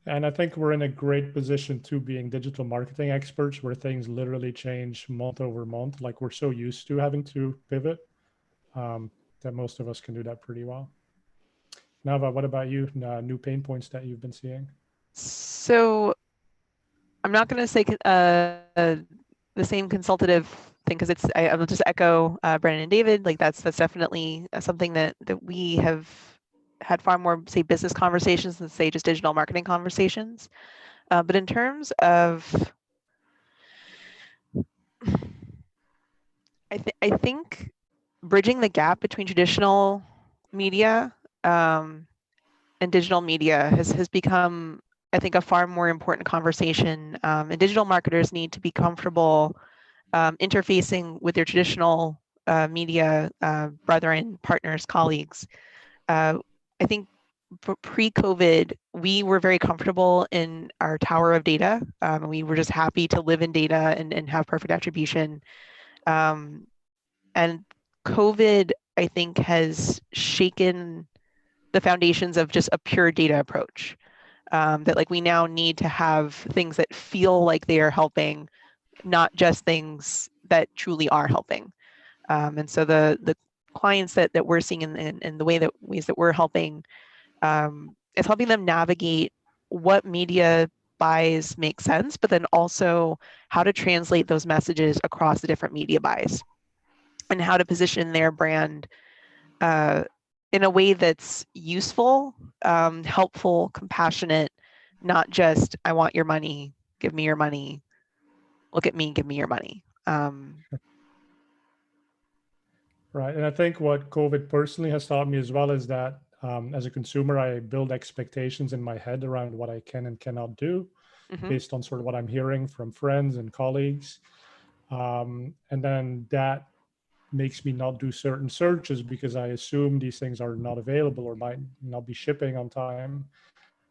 And I think we're in a great position too, being digital marketing experts, where things literally change month over month. Like, we're so used to having to pivot that most of us can do that pretty well. Navah, what about you? New pain points that you've been seeing? So I'm not going to say the same consultative thing, because I'll just echo Brandon and David. Like, that's definitely something that we have had far more, say, business conversations than, say, just digital marketing conversations. But in terms of, I think bridging the gap between traditional media and digital media has become, I think, a far more important conversation. And digital marketers need to be comfortable interfacing with their traditional media brethren, partners, colleagues. I think pre-COVID, we were very comfortable in our tower of data. And we were just happy to live in data and have perfect attribution. And COVID, I think, has shaken the foundations of just a pure data approach. That, like, we now need to have things that feel like they are helping, not just things that truly are helping. And so the clients that we're seeing in the ways that we're helping is helping them navigate what media buys make sense, but then also how to translate those messages across the different media buys, and how to position their brand in a way that's useful, helpful, compassionate, not just, I want your money, give me your money, look at me, give me your money. Right. And I think what COVID personally has taught me as well is that as a consumer, I build expectations in my head around what I can and cannot do based on sort of what I'm hearing from friends and colleagues. And then that makes me not do certain searches because I assume these things are not available or might not be shipping on time.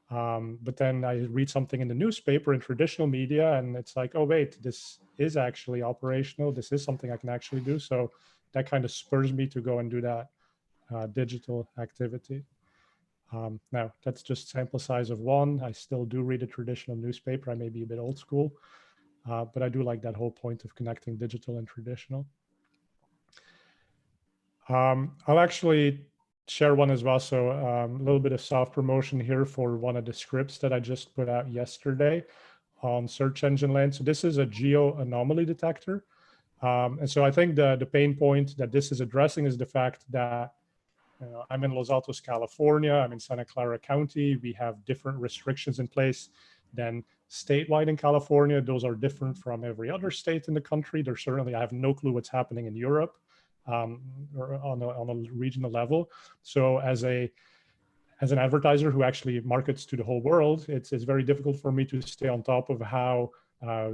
But then I read something in the newspaper in traditional media, and it's like, oh, wait, this is actually operational. This is something I can actually do. So that kind of spurs me to go and do that digital activity. Now, that's just sample size of one. I still do read a traditional newspaper. I may be a bit old school, but I do like that whole point of connecting digital and traditional. I'll actually share one as well. So a little bit of self promotion here for one of the scripts that I just put out yesterday on search engine land. So this is a geo anomaly detector. And so I think the pain point that this is addressing is the fact that I'm in Los Altos, California. I'm in Santa Clara County. We have different restrictions in place than statewide in California. Those are different from every other state in the country. There's certainly, I have no clue what's happening in Europe or on a regional level. So as an advertiser who actually markets to the whole world, it's very difficult for me to stay on top of how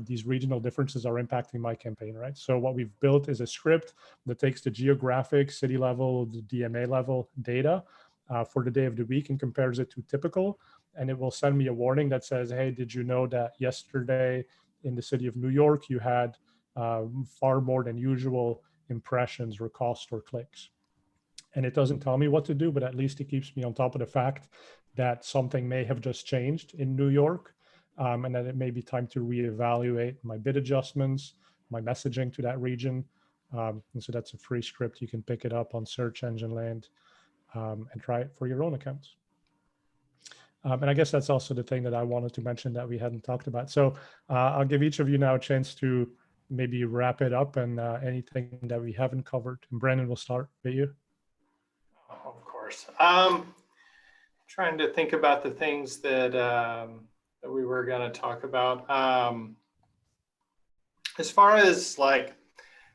these regional differences are impacting my campaign, right? So what we've built is a script that takes the geographic, city level, the DMA level data for the day of the week and compares it to typical. And it will send me a warning that says, hey, did you know that yesterday in the city of New York, you had far more than usual impressions or cost or clicks? And it doesn't tell me what to do, but at least it keeps me on top of the fact that something may have just changed in New York. And that it may be time to reevaluate my bid adjustments, my messaging to that region, And so that's a free script. You can pick it up on search engine land and try it for your own accounts. And I guess that's also the thing that I wanted to mention that we hadn't talked about. So I'll give each of you now a chance to maybe wrap it up and anything that we haven't covered. And Brandon, we'll start with you. Oh, of course. Trying to think about the things that that we were going to talk about. As far as like,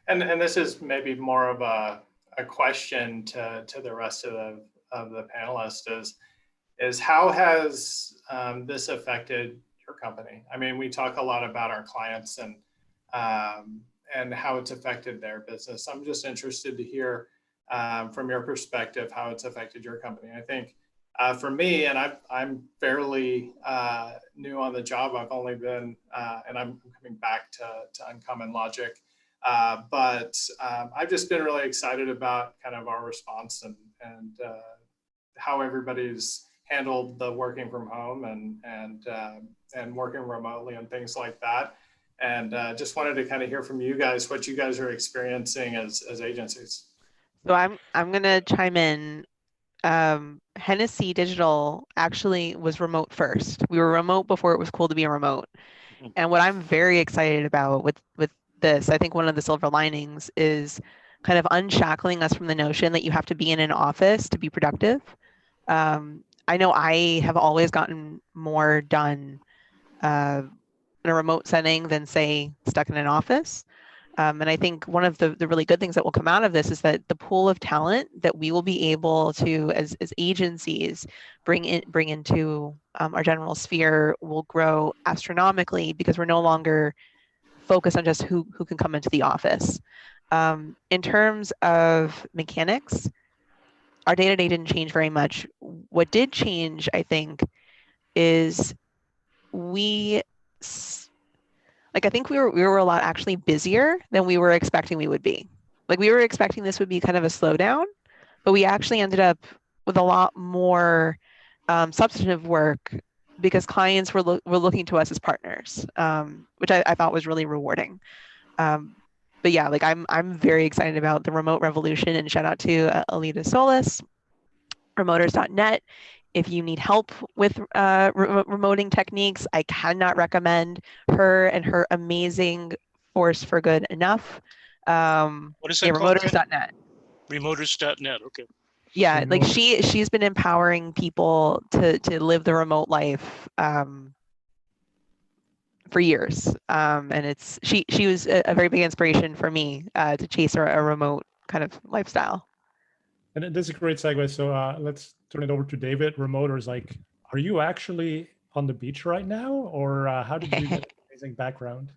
and this is maybe more of a question to the rest of the panelists is how has this affected your company? I mean, we talk a lot about our clients and how it's affected their business. I'm just interested to hear from your perspective how it's affected your company. I think for me, and I'm fairly new on the job. I've only been, and I'm coming back to unCommon Logic, but I've just been really excited about kind of our response and how everybody's handled the working from home and working remotely and things like that. And just wanted to kind of hear from you guys what you guys are experiencing as agencies. So I'm gonna chime in. Hennessey Digital actually was remote first. We were remote before it was cool to be a remote. And what I'm very excited about with this, I think one of the silver linings is kind of unshackling us from the notion that you have to be in an office to be productive. I know I have always gotten more done in a remote setting than, say, stuck in an office. And I think one of the really good things that will come out of this is that the pool of talent that we will be able to, as agencies, bring into our general sphere will grow astronomically because we're no longer focused on just who can come into the office. In terms of mechanics, our day-to-day didn't change very much. What did change, I think, is I think we were a lot actually busier than we were expecting we would be. Like we were expecting this would be kind of a slowdown, but we actually ended up with a lot more substantive work because clients were looking to us as partners, which I thought was really rewarding. But yeah, like I'm very excited about the remote revolution, and shout out to Alita Solis, remoters.net. If you need help with remoting techniques, I cannot recommend her and her amazing Force for Good enough. What is that called? Remoters.net. Remoters.net. Okay. Yeah, like she's been empowering people to live the remote life for years, and she was a very big inspiration for me to chase a remote kind of lifestyle. And this is a great segue. So let's turn it over to David. Remoters, like, are you actually on the beach right now, or how did you get an amazing background?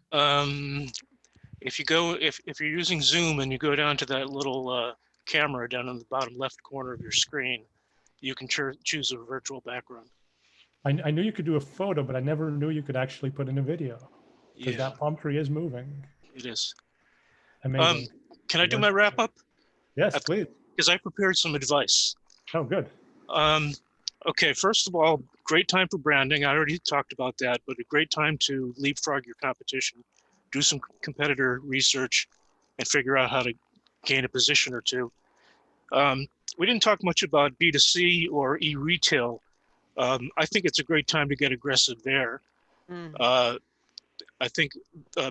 If you're using Zoom and you go down to that little camera down in the bottom left corner of your screen, you can choose a virtual background. I knew you could do a photo, but I never knew you could actually put in a video because that palm tree is moving. It is. Amazing. Can I do my wrap up? Yes, please. Because I prepared some advice. Oh, good. Okay, first of all, great time for branding. I already talked about that, but a great time to leapfrog your competition, do some competitor research, and figure out how to gain a position or two. We didn't talk much about B2C or e-retail. I think it's a great time to get aggressive there. I think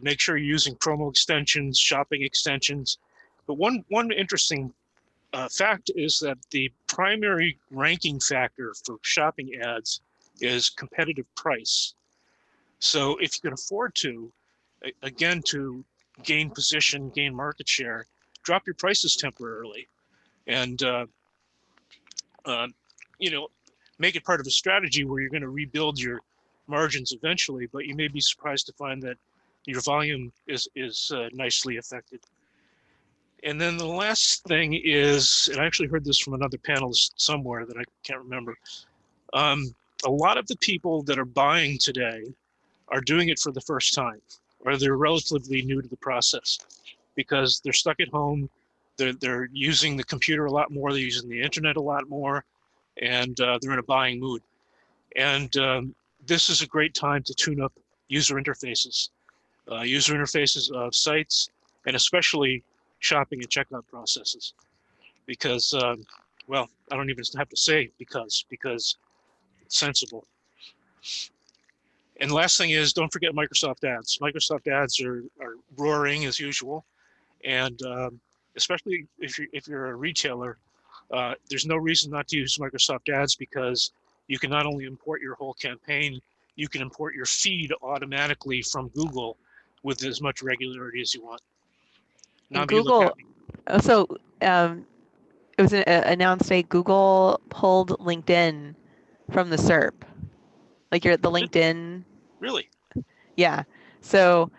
make sure you're using promo extensions, shopping extensions. But one interesting fact is that the primary ranking factor for shopping ads is competitive price. So if you can afford to, again, to gain position, gain market share, drop your prices temporarily, and make it part of a strategy where you're going to rebuild your margins eventually. But you may be surprised to find that your volume is nicely affected. And then the last thing is, and I actually heard this from another panelist somewhere that I can't remember. A lot of the people that are buying today are doing it for the first time, or they're relatively new to the process because they're stuck at home. They're using the computer a lot more. They're using the internet a lot more, and they're in a buying mood. And this is a great time to tune up user interfaces of sites, and especially shopping and checkout processes. Because, well, I don't even have to say because it's sensible. And last thing is, don't forget Microsoft Ads. Microsoft Ads are roaring as usual, and especially if you're a retailer, there's no reason not to use Microsoft Ads, because you can not only import your whole campaign, you can import your feed automatically from Google with as much regularity as you want. And Google, so it was announced today, Google pulled LinkedIn from the SERP. Like the LinkedIn. Really? Yeah. So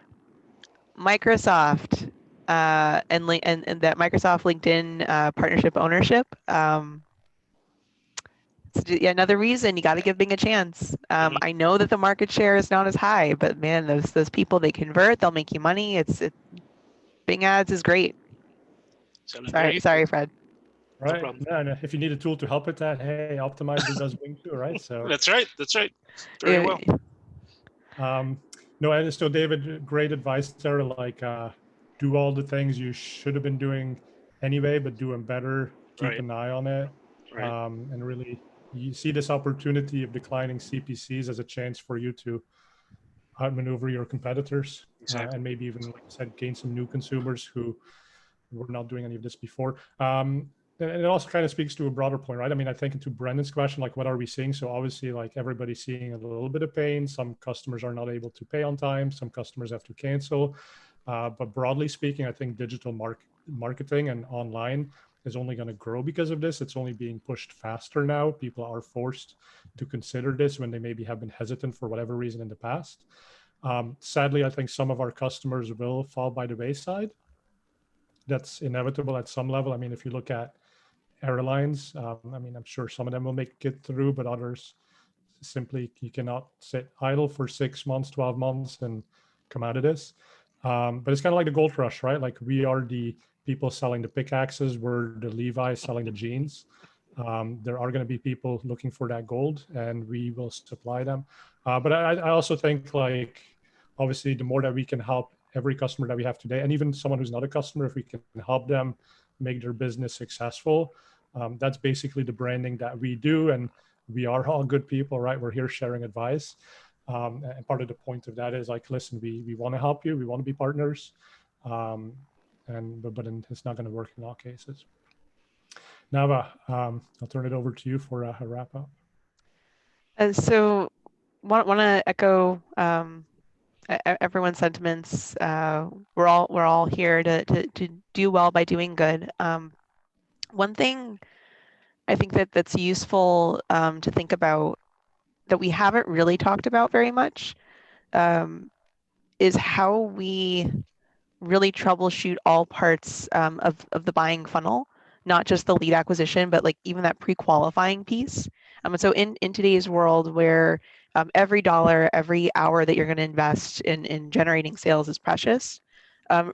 Microsoft and that Microsoft LinkedIn partnership ownership. Yeah, another reason you got to give Bing a chance. I know that the market share is not as high, but man, those people, they convert, they'll make you money. Bing ads is great. Sorry, Fred. Right. No, if you need a tool to help with that, hey, Optimizer does Bing too, right? So that's right. Very well. No, and so David, great advice there. Like, do all the things you should have been doing anyway, but do them better. Keep an eye on it, and really, you see this opportunity of declining CPCs as a chance for you to outmaneuver your competitors, and maybe even, like I said, gain some new consumers who were not doing any of this before. And it also kind of speaks to a broader point, right? I mean, I think to Brendan's question, like, what are we seeing? So obviously, like, everybody's seeing a little bit of pain. Some customers are not able to pay on time. Some customers have to cancel. But broadly speaking, I think digital marketing and online is only going to grow because of this. It's only being pushed faster now. People are forced to consider this when they maybe have been hesitant for whatever reason in the past. Sadly, I think some of our customers will fall by the wayside. That's inevitable at some level. I mean, if you look at airlines, I mean, I'm sure some of them will make it through, but others simply, you cannot sit idle for 6 months, 12 months and come out of this. But it's kind of like the gold rush, right? Like, we are the people selling the pickaxes, we're the Levi's selling the jeans. There are going to be people looking for that gold, and we will supply them. But I also think, like, obviously, the more that we can help every customer that we have today, and even someone who's not a customer, if we can help them make their business successful, that's basically the branding that we do. And we are all good people, right? We're here sharing advice. And part of the point of that is, like, listen, we want to help you. We want to be partners. But it's not going to work in all cases. Navah, I'll turn it over to you for a wrap up. So want to echo everyone's sentiments. We're all here to do well by doing good. One thing I think that's useful to think about, that we haven't really talked about very much, is how we really troubleshoot all parts of the buying funnel, not just the lead acquisition, but like even that pre-qualifying piece. And so in today's world, where every dollar, every hour that you're going to invest in generating sales is precious,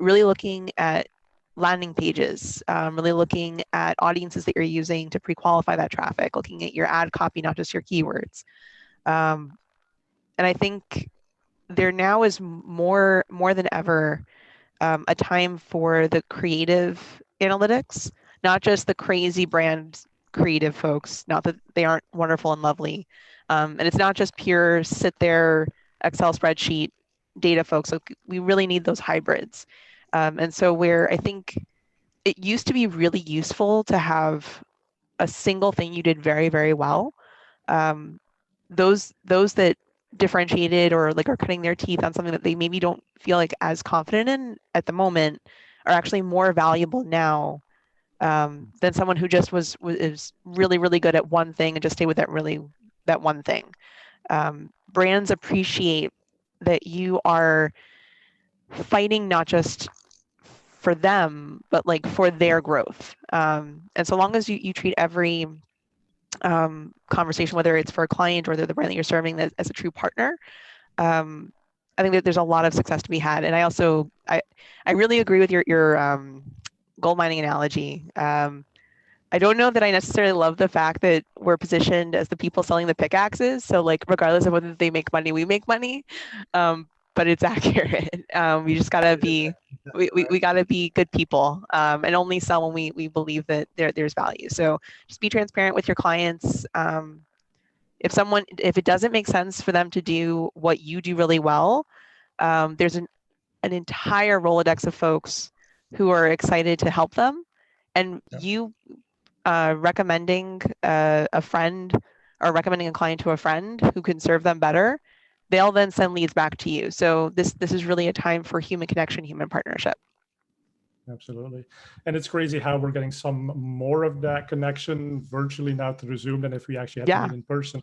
really looking at landing pages, really looking at audiences that you're using to pre-qualify that traffic, looking at your ad copy, not just your keywords. And I think there now is more than ever a time for the creative analytics, not just the crazy brand creative folks, not that they aren't wonderful and lovely. And it's not just pure sit there Excel spreadsheet data folks. So we really need those hybrids. And so where I think it used to be really useful to have a single thing you did very, very well, those that differentiated or like are cutting their teeth on something that they maybe don't feel like as confident in at the moment are actually more valuable now than someone who just is really, really good at one thing and just stay with that one thing. Brands appreciate that you are fighting not just for them, but like for their growth. And so long as you treat every conversation, whether it's for a client or the brand that you're serving, as a true partner, I think that there's a lot of success to be had. And I really agree with your gold mining analogy. I don't know that I necessarily love the fact that we're positioned as the people selling the pickaxes. So like, regardless of whether they make money, we make money. But but it's accurate. We just gotta be, we gotta be good people, and only sell when we believe that there's value. So just be transparent with your clients. If it doesn't make sense for them to do what you do really well, there's an entire Rolodex of folks who are excited to help them, and you recommending a friend or recommending a client to a friend who can serve them better, they'll then send leads back to you. So this is really a time for human connection, human partnership. Absolutely. And it's crazy how we're getting some more of that connection virtually now through Zoom than if we actually had to meet in person.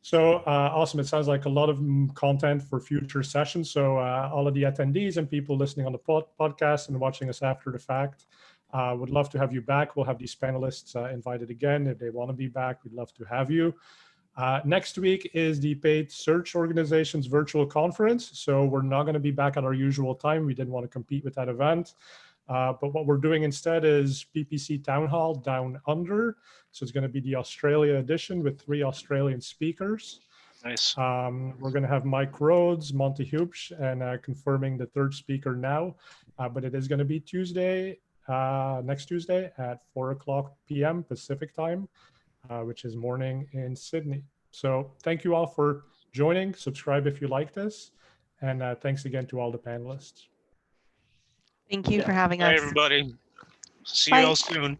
So awesome. It sounds like a lot of content for future sessions. So all of the attendees and people listening on the podcast and watching us after the fact, would love to have you back. We'll have these panelists invited again. If they want to be back, we'd love to have you. Next week is the Paid Search Organizations virtual conference. So we're not going to be back at our usual time. We didn't want to compete with that event. But what we're doing instead is PPC Town Hall Down Under. So it's going to be the Australia edition with 3 Australian speakers. Nice. We're going to have Mike Rhodes, Monty Hupsch, and confirming the 3rd speaker now. But it is going to be Tuesday, next Tuesday at 4:00 p.m. Pacific time, which is morning in Sydney. So thank you all for joining. Subscribe if you like this. And thanks again to all the panelists. Thank you for having us. Hey, everybody. See Bye. you all soon.